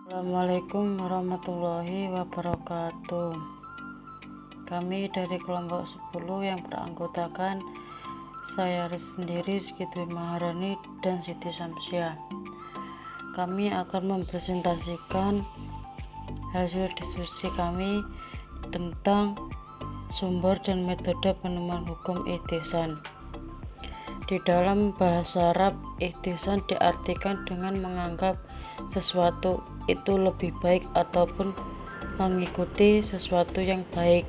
Assalamualaikum warahmatullahi wabarakatuh. Kami dari kelompok 10 yang beranggotakan saya sendiri, Rizky Dwi Maharani dan Siti Samsiah. Kami akan mempresentasikan hasil diskusi kami tentang sumber dan metode penemuan hukum ihtisan. Di dalam bahasa Arab, ihtisan diartikan dengan menganggap sesuatu itu lebih baik ataupun mengikuti sesuatu yang baik.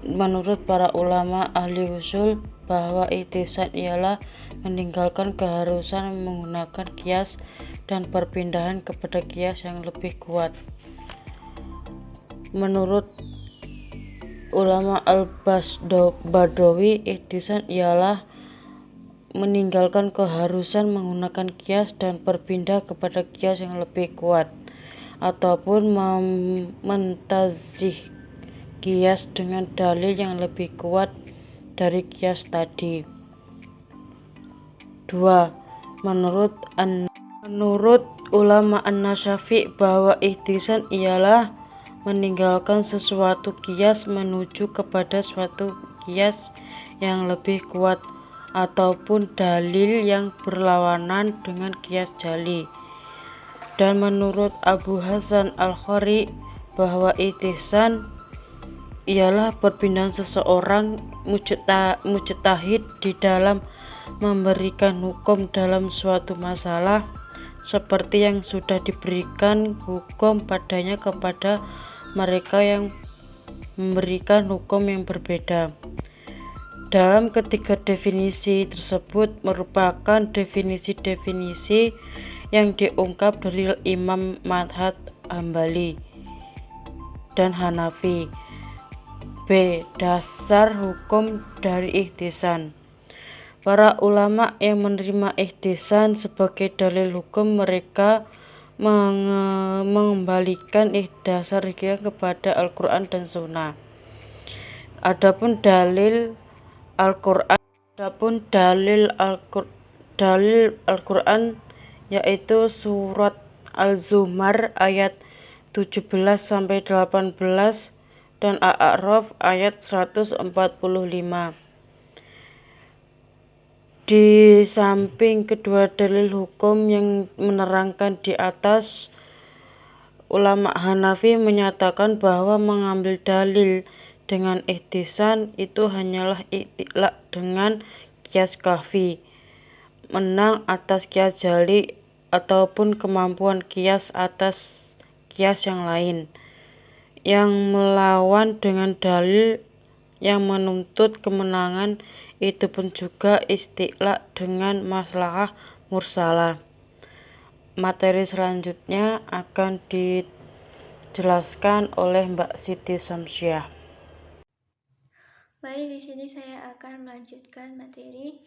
Menurut para ulama ahli usul, bahwa ihtisan ialah meninggalkan keharusan menggunakan qiyas dan perpindahan kepada qiyas yang lebih kuat. Menurut ulama al-Badawi, ihtisan ialah meninggalkan keharusan menggunakan qiyas dan berpindah kepada qiyas yang lebih kuat, ataupun mentazih qiyas dengan dalil yang lebih kuat dari qiyas tadi. 2. Menurut ulama an-Nasyafi, bahwa ihtisan ialah meninggalkan sesuatu qiyas menuju kepada suatu qiyas yang lebih kuat ataupun dalil yang berlawanan dengan qiyas jali. Dan menurut Abu Hasan al-Khari, bahwa ihtisan ialah perpindahan seseorang mujtahid di dalam memberikan hukum dalam suatu masalah seperti yang sudah diberikan hukum padanya kepada mereka yang memberikan hukum yang berbeda. Dalam ketiga definisi tersebut merupakan definisi-definisi yang diungkap dari Imam Madhab Hambali dan Hanafi. B. Dasar hukum dari ihtisan. Para ulama yang menerima ihtisan sebagai dalil hukum, mereka mengembalikan dasar ihtisan kepada Al-Quran dan Sunnah. Adapun dalil Al-Quran yaitu surat Al-Zumar ayat 17-18 dan A'raf ayat 145. Di samping kedua dalil hukum yang menerangkan di atas, ulama Hanafi menyatakan bahwa mengambil dalil dengan ihtisan itu hanyalah ikhtilaf dengan qiyas kahfi, menang atas qiyas jali, ataupun kemampuan qiyas atas qiyas yang lain, yang melawan dengan dalil yang menuntut kemenangan. Itu pun juga ikhtilaf dengan maslahah mursalah. Materi selanjutnya akan dijelaskan oleh Mbak Siti Samsiah. Baik, di sini saya akan melanjutkan materi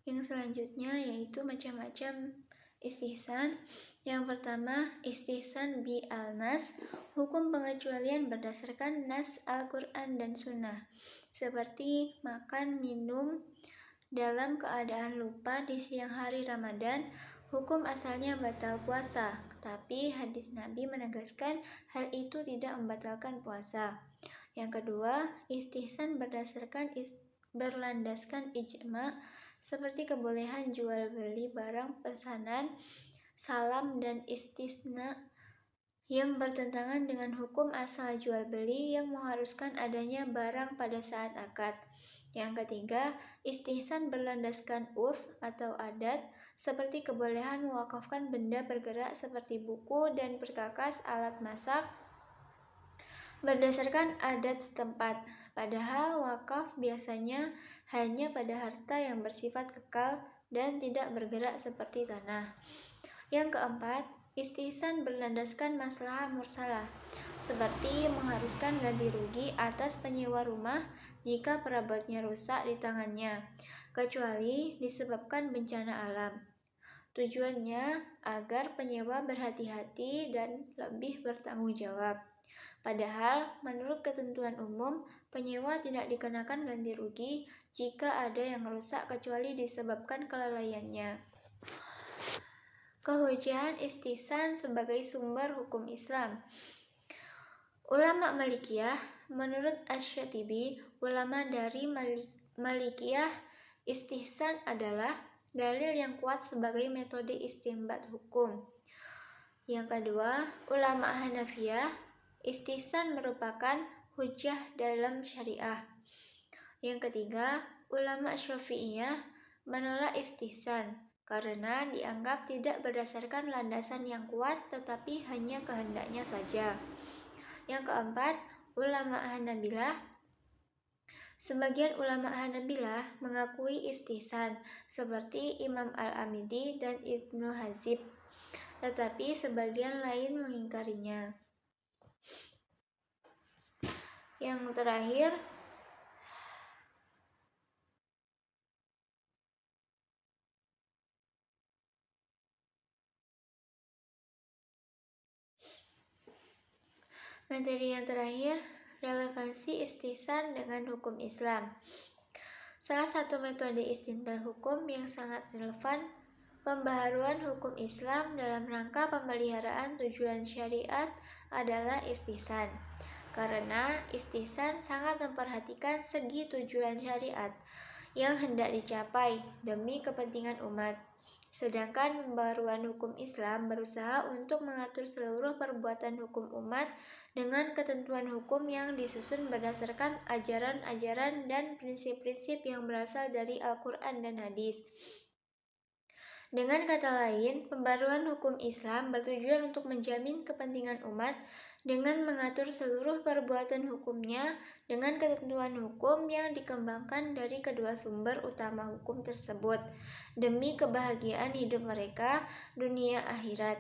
yang selanjutnya, yaitu macam-macam istihsan. Yang pertama, istihsan bi al-nas, hukum pengecualian berdasarkan nas Al-Quran dan Sunnah, seperti makan minum dalam keadaan lupa di siang hari Ramadan. Hukum asalnya batal puasa, tapi hadis Nabi menegaskan hal itu tidak membatalkan puasa. Yang kedua, istihsan berlandaskan ijma, seperti kebolehan jual beli barang pesanan, salam, dan istisna yang bertentangan dengan hukum asal jual beli yang mengharuskan adanya barang pada saat akad. Yang ketiga, istihsan berlandaskan urf atau adat, seperti kebolehan mewakafkan benda bergerak seperti buku dan perkakas, alat masak, berdasarkan adat setempat, padahal wakaf biasanya hanya pada harta yang bersifat kekal dan tidak bergerak seperti tanah. Yang keempat, istihsan berlandaskan maslahah mursalah, seperti mengharuskan ganti rugi atas penyewa rumah jika perabotnya rusak di tangannya, kecuali disebabkan bencana alam. Tujuannya agar penyewa berhati-hati dan lebih bertanggung jawab. Padahal, menurut ketentuan umum, penyewa tidak dikenakan ganti rugi jika ada yang rusak kecuali disebabkan kelalaiannya. Kehujahan istihsan sebagai sumber hukum Islam. Ulama Malikiyah, menurut Asy-Syatibi, ulama dari Malikiyah, istihsan adalah dalil yang kuat sebagai metode istinbat hukum. Yang kedua, ulama Hanafiyah, istihsan merupakan hujjah dalam syariah. Yang ketiga, ulama Syafi'iyah menolak istihsan karena dianggap tidak berdasarkan landasan yang kuat tetapi hanya kehendaknya saja. Yang keempat, ulama Hanabilah. Sebagian ulama Hanabilah mengakui istihsan seperti Imam Al-Amidi dan Ibnu Hazib, tetapi sebagian lain mengingkarinya. Yang terakhir, materi yang terakhir, relevansi istihsan dengan hukum Islam. Salah satu metode istinbat hukum yang sangat relevan, pembaharuan hukum Islam dalam rangka pemeliharaan tujuan syariat adalah istihsan. Karena istihsan sangat memperhatikan segi tujuan syariat yang hendak dicapai demi kepentingan umat. Sedangkan pembaharuan hukum Islam berusaha untuk mengatur seluruh perbuatan hukum umat dengan ketentuan hukum yang disusun berdasarkan ajaran-ajaran dan prinsip-prinsip yang berasal dari Al-Quran dan Hadis. Dengan kata lain, pembaharuan hukum Islam bertujuan untuk menjamin kepentingan umat dengan mengatur seluruh perbuatan hukumnya dengan ketentuan hukum yang dikembangkan dari kedua sumber utama hukum tersebut demi kebahagiaan hidup mereka dunia akhirat.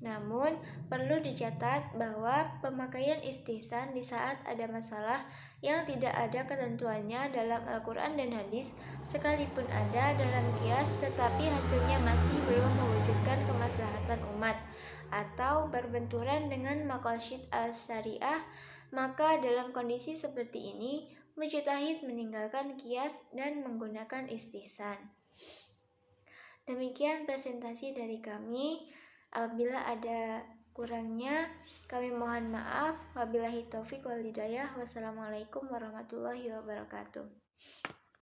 Namun, perlu dicatat bahwa pemakaian istihsan di saat ada masalah yang tidak ada ketentuannya dalam Al-Quran dan Hadis, sekalipun ada dalam qiyas tetapi hasilnya masih belum mewujudkan kemaslahatan umat atau berbenturan dengan maqasid al-syariah, maka dalam kondisi seperti ini, mujtahid meninggalkan qiyas dan menggunakan istihsan. Demikian presentasi dari kami. Apabila ada kurangnya, kami mohon maaf. Wabillahi taufik wal hidayah. Wassalamualaikum warahmatullahi wabarakatuh.